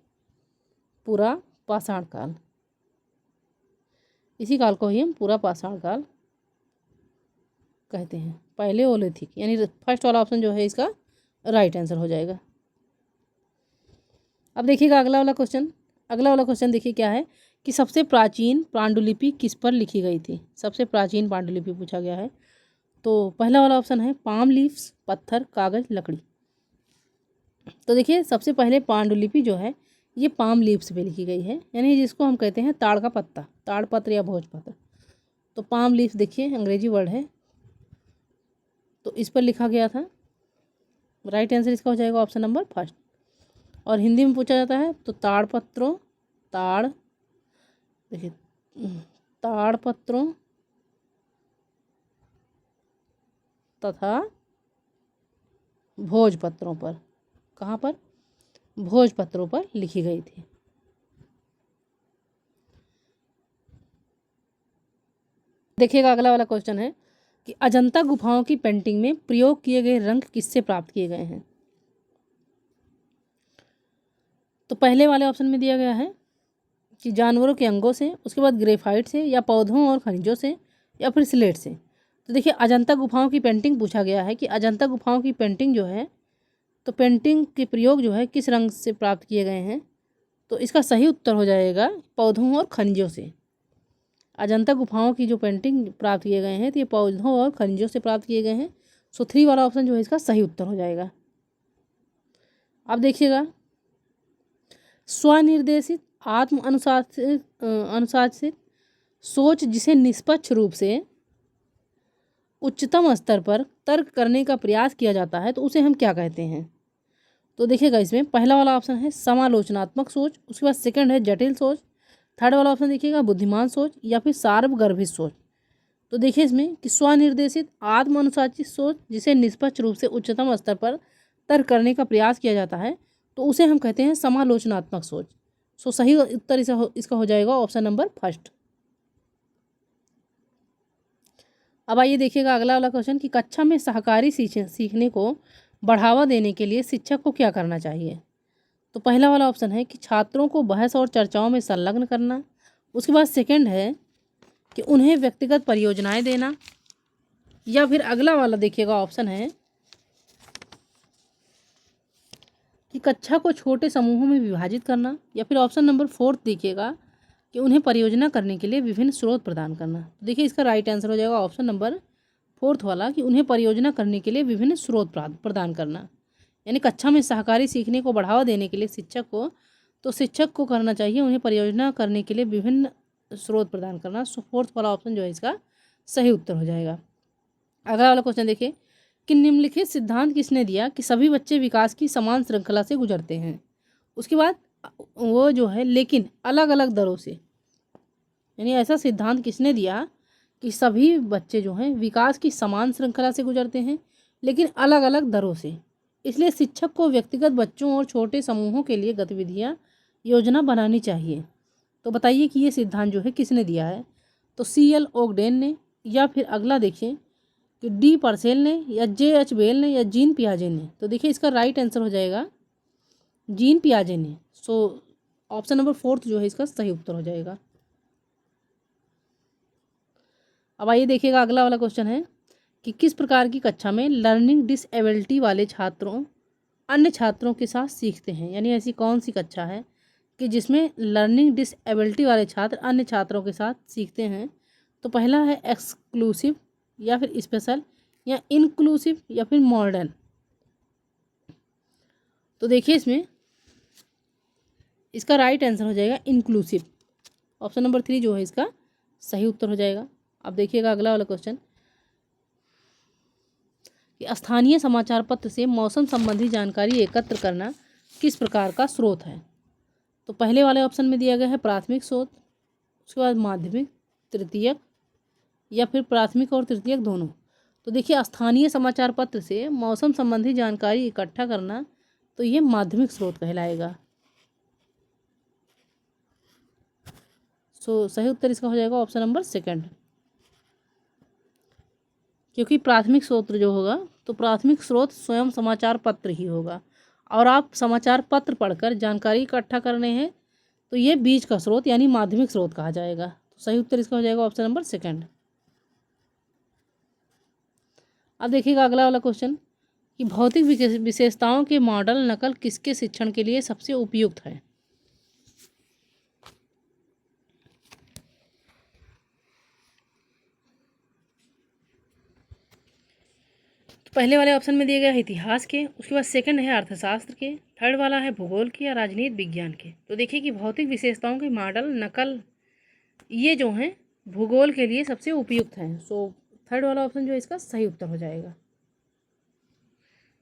पूरा पाषाण काल, इसी काल को ही हम पूरा पाषाण काल कहते हैं, पैलेओलिथिक। यानी फर्स्ट वाला ऑप्शन जो है इसका राइट आंसर हो जाएगा। अब देखिएगा अगला वाला क्वेश्चन देखिए क्या है कि सबसे प्राचीन पांडुलिपि किस पर लिखी गई थी। सबसे प्राचीन पांडुलिपि पूछा गया है, तो पहला वाला ऑप्शन है पाम लीव्स, पत्थर, कागज, लकड़ी। तो देखिए सबसे पहले पांडुलिपि जो है ये पाम लीव्स पे लिखी गई है, यानी जिसको हम कहते हैं ताड़ का पत्ता, ताड़पत्र या भोजपत्र। तो पाम लीव्स देखिए अंग्रेजी वर्ड है, तो इस पर लिखा गया था। राइट आंसर इसका हो जाएगा ऑप्शन नंबर 1। और हिंदी में पूछा जाता है तो ताड़पत्रों तथा भोजपत्रों पर, कहाँ पर, भोजपत्रों पर लिखी गई थी। देखिएगा अगला वाला क्वेश्चन है कि अजंता गुफाओं की पेंटिंग में प्रयोग किए गए रंग किससे प्राप्त किए गए हैं। तो पहले वाले ऑप्शन में दिया गया है कि जानवरों के अंगों से, उसके बाद ग्रेफाइट से या पौधों और खनिजों से या फिर स्लेट से। तो देखिए अजंता गुफाओं की पेंटिंग पूछा गया है कि अजंता गुफाओं की पेंटिंग जो है तो पेंटिंग के प्रयोग जो है किस रंग से प्राप्त किए गए हैं। तो इसका सही उत्तर हो जाएगा पौधों और खनिजों से। अजंता गुफाओं की जो पेंटिंग प्राप्त किए गए हैं तो ये पौधों और खनिजों से प्राप्त किए गए हैं। सो 3 वाला ऑप्शन जो है इसका सही उत्तर हो जाएगा। अब देखिएगा स्वनिर्देशित आत्म अनुशासित सोच जिसे निष्पक्ष रूप से उच्चतम स्तर पर तर्क करने का प्रयास किया जाता है तो उसे हम क्या कहते हैं। तो देखिएगा इसमें पहला वाला ऑप्शन है समालोचनात्मक सोच, उसके बाद सेकंड है जटिल सोच, थर्ड वाला ऑप्शन देखिएगा बुद्धिमान सोच या फिर सार्वगर्भित सोच। तो देखिए इसमें कि स्वनिर्देशित आत्म अनुशासित सोच जिसे निष्पक्ष रूप से उच्चतम स्तर पर तर्क करने का प्रयास किया जाता है तो उसे हम कहते हैं समालोचनात्मक सोच। सो सही उत्तर इसका हो जाएगा ऑप्शन नंबर फर्स्ट। अब आइए देखिएगा अगला वाला क्वेश्चन कि कक्षा में सहकारी सीखने को बढ़ावा देने के लिए शिक्षक को क्या करना चाहिए। तो पहला वाला ऑप्शन है कि छात्रों को बहस और चर्चाओं में संलग्न करना, उसके बाद सेकंड है कि उन्हें व्यक्तिगत परियोजनाएं देना, या फिर अगला वाला देखिएगा ऑप्शन है कि कक्षा को छोटे समूहों में विभाजित करना, या फिर ऑप्शन नंबर फोर्थ देखिएगा कि उन्हें परियोजना करने के लिए विभिन्न स्रोत प्रदान करना। तो देखिए इसका राइट आंसर हो जाएगा ऑप्शन नंबर फोर्थ वाला कि उन्हें परियोजना करने के लिए विभिन्न स्रोत प्रदान करना। यानी कक्षा में सहकारी सीखने को बढ़ावा देने के लिए शिक्षक को करना चाहिए उन्हें परियोजना करने के लिए विभिन्न स्रोत प्रदान करना। सो फोर्थ वाला ऑप्शन जो है इसका सही उत्तर हो जाएगा। अगला वाला क्वेश्चन देखिए कि निम्नलिखित सिद्धांत किसने दिया कि सभी बच्चे विकास की समान श्रृंखला से गुजरते हैं। उसके बाद वो जो है लेकिन अलग अलग दरों से, यानी ऐसा सिद्धांत किसने दिया कि सभी बच्चे जो हैं विकास की समान श्रृंखला से गुजरते हैं लेकिन अलग अलग दरों से, इसलिए शिक्षक को व्यक्तिगत बच्चों और छोटे समूहों के लिए गतिविधियाँ योजना बनानी चाहिए। तो बताइए कि ये सिद्धांत जो है किसने दिया है। तो CL ओगडेन ने, या फिर अगला देखिए कि D पर्सेल ने, या JH बेल ने, या जीन पियाजे ने। तो देखिए इसका राइट आंसर हो जाएगा जीन पियाजे ने। सो ऑप्शन नंबर फोर्थ जो है इसका सही उत्तर हो जाएगा। अब आइए देखिएगा अगला वाला क्वेश्चन है कि किस प्रकार की कक्षा में लर्निंग डिसेबिलिटी वाले छात्रों अन्य छात्रों के साथ सीखते हैं। यानी ऐसी कौन सी कक्षा है कि जिसमें लर्निंग डिसेबिलिटी वाले छात्र अन्य छात्रों के साथ सीखते हैं। तो पहला है एक्सक्लूसिव, या फिर स्पेशल, या इंक्लूसिव, या फिर मॉडर्न। तो देखिए इसमें इसका राइट आंसर हो जाएगा इंक्लूसिव। ऑप्शन नंबर 3 जो है इसका सही उत्तर हो जाएगा। अब देखिएगा अगला वाला क्वेश्चन कि स्थानीय समाचार पत्र से मौसम संबंधी जानकारी एकत्र करना किस प्रकार का स्रोत है। तो पहले वाले ऑप्शन में दिया गया है प्राथमिक स्रोत, उसके बाद माध्यमिक, तृतीयक, या फिर प्राथमिक और तृतीयक दोनों। तो देखिए स्थानीय समाचार पत्र से मौसम संबंधी जानकारी इकट्ठा करना तो ये माध्यमिक स्रोत कहलाएगा। सो सही उत्तर इसका हो जाएगा ऑप्शन नंबर सेकंड, क्योंकि प्राथमिक स्रोत जो होगा तो प्राथमिक स्रोत स्वयं समाचार पत्र ही होगा, और आप समाचार पत्र पढ़कर जानकारी इकट्ठा करने हैं तो ये बीच का स्रोत यानी माध्यमिक स्रोत कहा जाएगा। तो सही उत्तर इसका हो जाएगा ऑप्शन नंबर सेकंड। अब देखिएगा अगला वाला क्वेश्चन कि भौतिक विशेषताओं के मॉडल नकल किसके शिक्षण के लिए सबसे उपयुक्त है। तो पहले वाले ऑप्शन में दिए गए है इतिहास के, उसके बाद सेकंड है अर्थशास्त्र के, थर्ड वाला है भूगोल के या राजनीति विज्ञान के। तो देखिए कि भौतिक विशेषताओं के मॉडल नकल ये जो हैं भूगोल के लिए सबसे उपयुक्त हैं। सो थर्ड वाला ऑप्शन जो है इसका सही उत्तर हो जाएगा।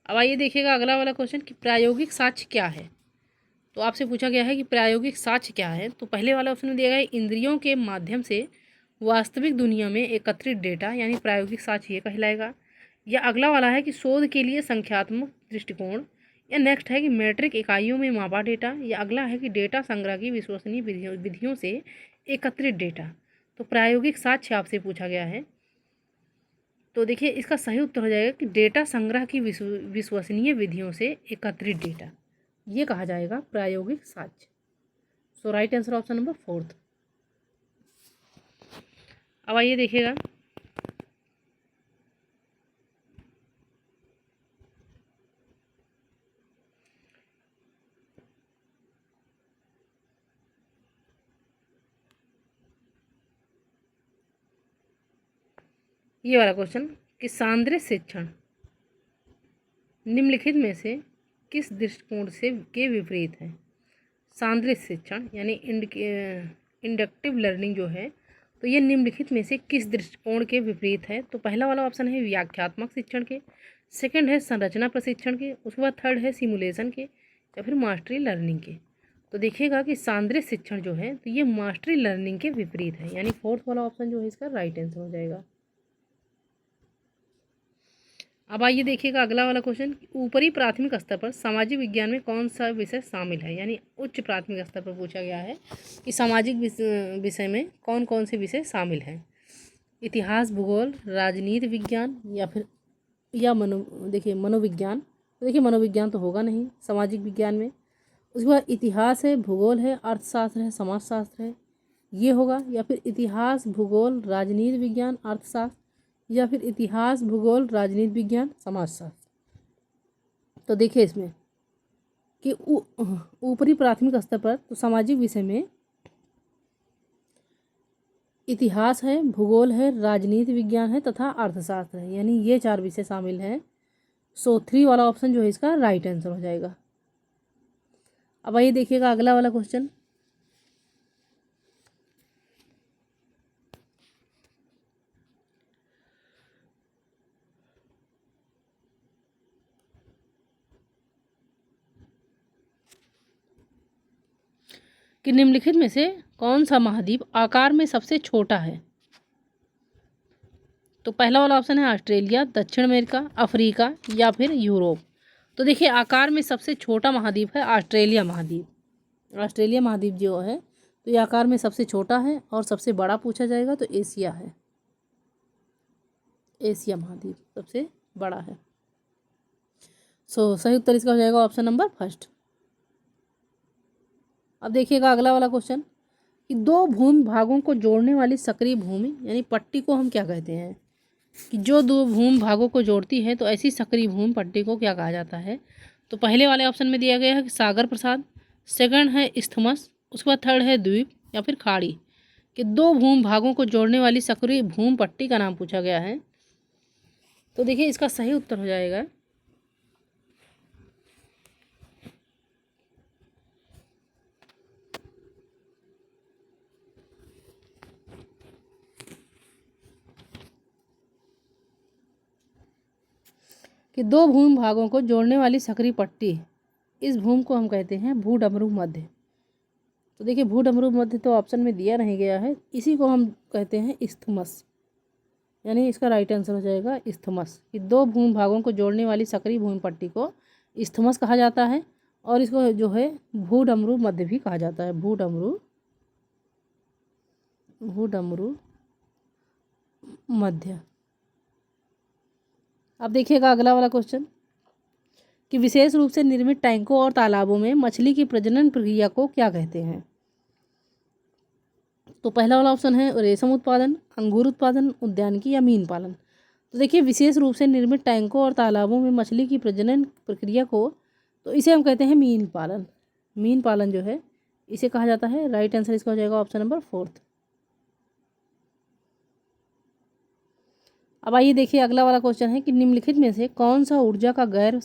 अब आइए देखिएगा अगला वाला क्वेश्चन कि प्रायोगिक साक्ष्य क्या है। तो आपसे पूछा गया है कि प्रायोगिक साक्ष्य क्या है। तो पहले वाला ऑप्शन में दिया गया है इंद्रियों के माध्यम से वास्तविक दुनिया में एकत्रित डेटा, यानी प्रायोगिक साक्ष्य ये कहलाएगा। या अगला वाला है कि शोध के लिए संख्यात्मक दृष्टिकोण, या नेक्स्ट है कि मैट्रिक इकाइयों में मापा डेटा, या अगला है कि डेटा संग्रह की विश्वसनीय विधियों से एकत्रित डेटा। तो प्रायोगिक साक्ष्य आपसे पूछा गया है तो देखिए इसका सही उत्तर हो जाएगा कि डेटा संग्रह की विश्वसनीय विधियों से एकत्रित डेटा ये कहा जाएगा प्रायोगिक साक्ष्य। So right answer option number fourth. अब आइए देखिएगा ये वाला क्वेश्चन कि सांद्रित शिक्षण निम्नलिखित में से किस दृष्टिकोण से के विपरीत है। सांद्रित शिक्षण यानी इंडक्टिव लर्निंग जो है, तो ये निम्नलिखित में से किस दृष्टिकोण के विपरीत है? तो पहला वाला ऑप्शन है व्याख्यात्मक शिक्षण के, सेकंड है संरचना प्रशिक्षण के, उसके बाद थर्ड है सिमुलेशन के, या फिर मास्टरी लर्निंग के। तो देखिएगा कि सांद्रित शिक्षण जो है तो ये मास्टरी लर्निंग के विपरीत है, यानी फोर्थ वाला ऑप्शन जो है इसका राइट आंसर हो जाएगा। अब आइए देखिएगा अगला वाला क्वेश्चन, ऊपरी प्राथमिक स्तर पर सामाजिक विज्ञान में कौन सा विषय शामिल है? यानी उच्च प्राथमिक स्तर पर पूछा गया है कि सामाजिक विषय में कौन कौन से विषय शामिल हैं। इतिहास, भूगोल, राजनीति विज्ञान, या मनोविज्ञान। तो देखिए मनोविज्ञान तो होगा नहीं सामाजिक विज्ञान में। उसके बाद इतिहास है, भूगोल है, अर्थशास्त्र है, समाजशास्त्र है, ये होगा। या फिर इतिहास, भूगोल, राजनीति विज्ञान, अर्थशास्त्र, या फिर इतिहास, भूगोल, राजनीति विज्ञान, समाजशास्त्र। तो देखिए इसमें कि ऊपरी प्राथमिक स्तर पर तो सामाजिक विषय में इतिहास है, भूगोल है, राजनीति विज्ञान है तथा अर्थशास्त्र है, यानी ये 4 विषय शामिल हैं। सो 3 वाला ऑप्शन जो है इसका राइट आंसर हो जाएगा। अब आइए देखिएगा अगला वाला क्वेश्चन, कि निम्नलिखित में से कौन सा महाद्वीप आकार में सबसे छोटा है? तो पहला वाला ऑप्शन है ऑस्ट्रेलिया, दक्षिण अमेरिका, अफ्रीका, या फिर यूरोप। तो देखिए आकार में सबसे छोटा महाद्वीप है ऑस्ट्रेलिया महाद्वीप। ऑस्ट्रेलिया महाद्वीप जो है तो ये आकार में सबसे छोटा है, और सबसे बड़ा पूछा जाएगा तो एशिया है। एशिया महाद्वीप सबसे बड़ा है। सो सही उत्तर इसका हो जाएगा ऑप्शन नंबर फर्स्ट। अब देखिएगा अगला वाला क्वेश्चन, कि 2 भूमि भागों को जोड़ने वाली सक्रिय भूमि यानी पट्टी को हम क्या कहते हैं? कि जो 2 भूमि भागों को जोड़ती है तो ऐसी सक्रिय भूमि पट्टी को क्या कहा जाता है? तो पहले वाले ऑप्शन में दिया गया है कि सागर प्रसाद, सेकंड है इस्थमस, उसके बाद थर्ड है द्वीप, या फिर खाड़ी। कि 2 भूमि भागों को जोड़ने वाली सक्रिय भूमि पट्टी का नाम पूछा गया है। तो देखिए इसका सही उत्तर हो जाएगा कि 2 भूमि भागों को जोड़ने वाली सक्रिय पट्टी, इस भूमि को हम कहते हैं भूडमरू मध्य। तो देखिए भूडमरू मध्य तो ऑप्शन में दिया नहीं गया है, इसी को हम कहते हैं इस्थमस, यानी इसका राइट आंसर हो जाएगा इस्थमस। कि 2 भूमि भागों को जोड़ने वाली सक्रिय भूमि पट्टी को इस्थमस कहा जाता है, और इसको जो है भूडमरू मध्य भी कहा जाता है। भूडमरू मध्य। अब देखिएगा अगला वाला क्वेश्चन, कि विशेष रूप से निर्मित टैंकों और तालाबों में मछली की प्रजनन प्रक्रिया को क्या कहते हैं? तो पहला वाला ऑप्शन है रेशम उत्पादन, अंगूर उत्पादन, उद्यानिकी, या मीन पालन। तो देखिए विशेष रूप से निर्मित टैंकों और तालाबों में मछली की प्रजनन प्रक्रिया को तो इसे हम कहते हैं मीन पालन। मीन पालन जो है इसे कहा जाता है। राइट आंसर इसका हो जाएगा ऑप्शन नंबर 4। अब आइए देखिए अगला वाला क्वेश्चन है कि निम्नलिखित में से कौन सा ऊर्जा का गैर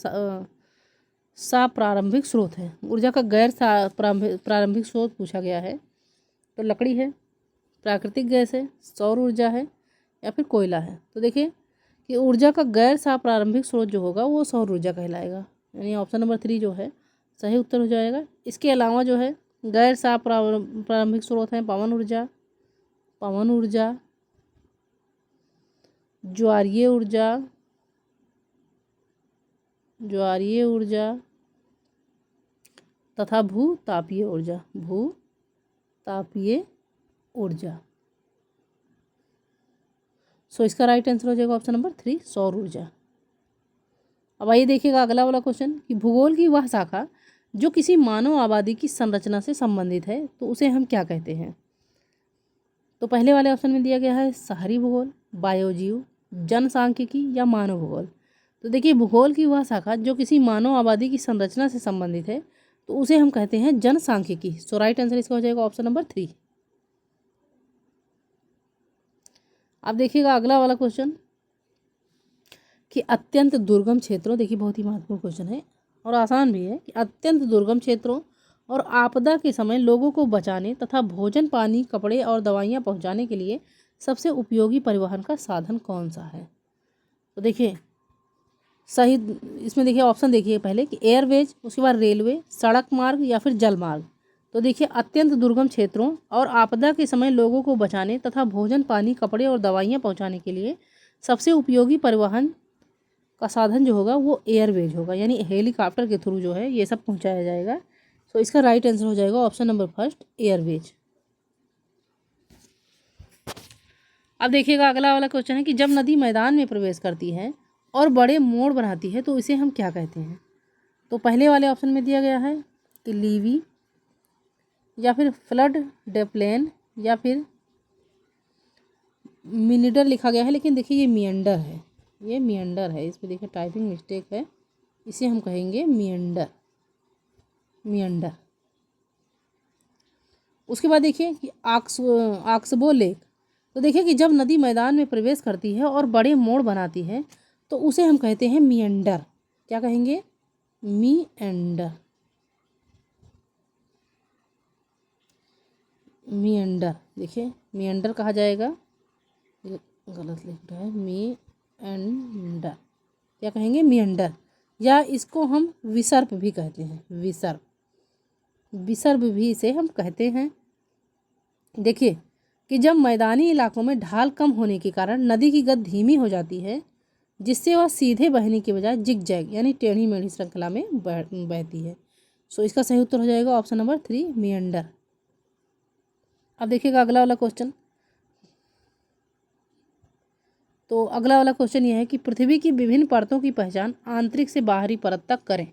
प्रारंभिक स्रोत है? ऊर्जा का गैर प्रारंभिक स्रोत पूछा गया है। तो लकड़ी है, प्राकृतिक गैस है, सौर ऊर्जा है, या फिर कोयला है। तो देखिए कि ऊर्जा का गैर प्रारंभिक स्रोत जो होगा वो सौर ऊर्जा कहलाएगा, यानी ऑप्शन नंबर 3 जो है सही उत्तर हो जाएगा। इसके अलावा जो है गैर प्रारंभिक स्रोत हैं पवन ऊर्जा, ज्वारीय ऊर्जा तथा भूतापीय ऊर्जा। सो इसका राइट आंसर हो जाएगा ऑप्शन नंबर 3 सौर ऊर्जा। अब आइए देखिएगा अगला वाला क्वेश्चन, कि भूगोल की वह शाखा जो किसी मानव आबादी की संरचना से संबंधित है तो उसे हम क्या कहते हैं? तो पहले वाले ऑप्शन में दिया गया है शहरी भूगोल, बायोजीव, जनसांख्यिकी, या मानव भूगोल। तो देखिए भूगोल की वह शाखा जो किसी मानव आबादी की संरचना से संबंधित है तो उसे हम कहते हैं जनसांख्यिकी। सो राइट आंसर इसका हो जाएगा ऑप्शन नंबर 3। अब देखिएगा अगला वाला क्वेश्चन, कि अत्यंत दुर्गम क्षेत्रों, देखिए बहुत ही महत्वपूर्ण क्वेश्चन है और आसान भी है, कि अत्यंत दुर्गम क्षेत्रों और आपदा के समय लोगों को बचाने तथा भोजन, पानी, कपड़े और दवाइयाँ पहुँचाने के लिए सबसे उपयोगी परिवहन का साधन कौन सा है? तो देखिए सही, इसमें देखिए ऑप्शन देखिए पहले कि एयरवेज, उसके बाद रेलवे, सड़क मार्ग या फिर जल मार्ग। तो देखिए अत्यंत दुर्गम क्षेत्रों और आपदा के समय लोगों को बचाने तथा भोजन, पानी, कपड़े और दवाइयाँ पहुँचाने के लिए सबसे उपयोगी परिवहन का साधन जो होगा वो एयरवेज होगा, यानी हेलीकॉप्टर के थ्रू जो है ये सब पहुँचाया जाएगा। तो इसका राइट आंसर हो जाएगा ऑप्शन नंबर फर्स्ट, एयरवेज। अब देखिएगा अगला वाला क्वेश्चन है कि जब नदी मैदान में प्रवेश करती है और बड़े मोड़ बनाती है तो इसे हम क्या कहते हैं? तो पहले वाले ऑप्शन में दिया गया है कि लीवी, या फिर फ्लड डेप्लेन, या फिर मिनिडर लिखा गया है, लेकिन देखिए ये मियंडर है, ये मियंडर है, इस पर देखिए टाइपिंग मिस्टेक है, इसे हम कहेंगे मियंडर, मियंडर। उसके बाद देखिए कि आक्सबो लेक। तो देखिए कि जब नदी मैदान में प्रवेश करती है और बड़े मोड़ बनाती है तो उसे हम कहते हैं मियंडर। क्या कहेंगे? Meander, meander. देखिए मियंडर कहा जाएगा, ये गलत लिख रहा है, मियंडर। क्या कहेंगे? मियंडर। या इसको हम विसर्प भी कहते हैं, विसर्प, विसर्प भी इसे हम कहते हैं। देखिए कि जब मैदानी इलाकों में ढाल कम होने के कारण नदी की गति धीमी हो जाती है, जिससे वह सीधे बहने के बजाय जिगजैग यानी टेढ़ी मेढ़ी श्रृंखला में बहती है। सो इसका सही उत्तर हो जाएगा ऑप्शन नंबर 3, मियंडर। अब देखिएगा अगला वाला क्वेश्चन। तो अगला वाला क्वेश्चन यह है कि पृथ्वी की विभिन्न परतों की पहचान आंतरिक से बाहरी परत तक करें।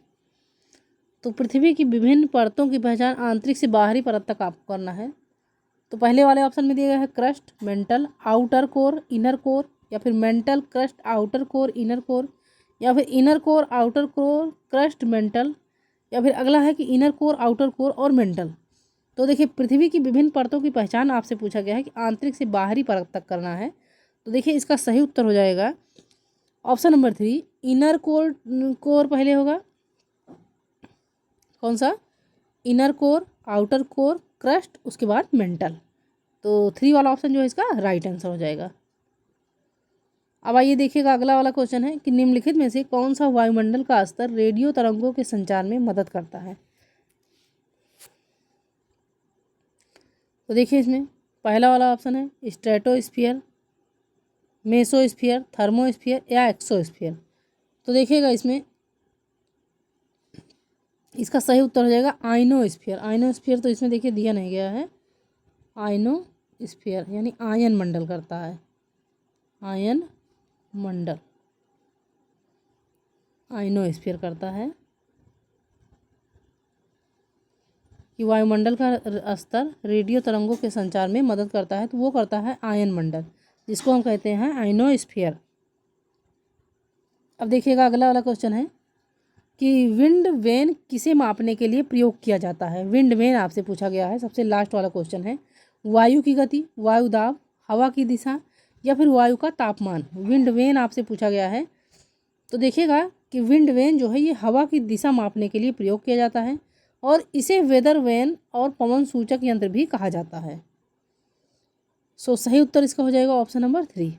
तो पृथ्वी की विभिन्न परतों की पहचान आंतरिक से बाहरी परत तक आपको करना है। तो पहले वाले ऑप्शन में दिया गया है crust, mental, outer core, inner core, या फिर mental, crust, outer core, inner core, या फिर inner core, outer core, crust, mental, या फिर अगला है कि इनर कोर, आउटर कोर और मेंटल। तो देखिए पृथ्वी की विभिन्न परतों की पहचान आपसे पूछा गया है कि आंतरिक से बाहरी परत तक करना है। तो देखिए इसका सही उत्तर हो जाएगा option number 3, inner core. Core पहले होगा, कौन सा? Inner core, outer core, crust, उसके बाद मेंटल। तो 3 वाला ऑप्शन जो है इसका राइट आंसर हो जाएगा। अब आइए देखिएगा अगला वाला क्वेश्चन है कि निम्नलिखित में से कौन सा वायुमंडल का स्तर रेडियो तरंगों के संचार में मदद करता है? तो देखिए इसमें पहला वाला ऑप्शन है स्ट्रेटोस्फीयर, मेसोस्फीयर, थर्मोस्फीयर या एक्सोस्फीयर। तो देखिएगा इसमें इसका सही उत्तर हो जाएगा आयनोस्फीयर। आयनोस्फीयर तो इसमें देखिए दिया नहीं गया है, आयनोस्फीयर यानी आयन मंडल करता है, आयन मंडल आयनोस्फीयर करता है। कि वायुमंडल का स्तर रेडियो तरंगों के संचार में मदद करता है, तो वो करता है आयन मंडल, जिसको हम कहते हैं आयनोस्फीयर। अब देखिएगा अगला वाला क्वेश्चन है कि विंड वेन किसे मापने के लिए प्रयोग किया जाता है? विंड वेन आपसे पूछा गया है, सबसे लास्ट वाला क्वेश्चन है। वायु की गति, वायु दाब, हवा की दिशा, या फिर वायु का तापमान। विंड वेन आपसे पूछा गया है। तो देखिएगा कि विंड वेन जो है ये हवा की दिशा मापने के लिए प्रयोग किया जाता है और इसे वेदर वेन और पवन सूचक यंत्र भी कहा जाता है। सो सही उत्तर इसका हो जाएगा ऑप्शन नंबर 3।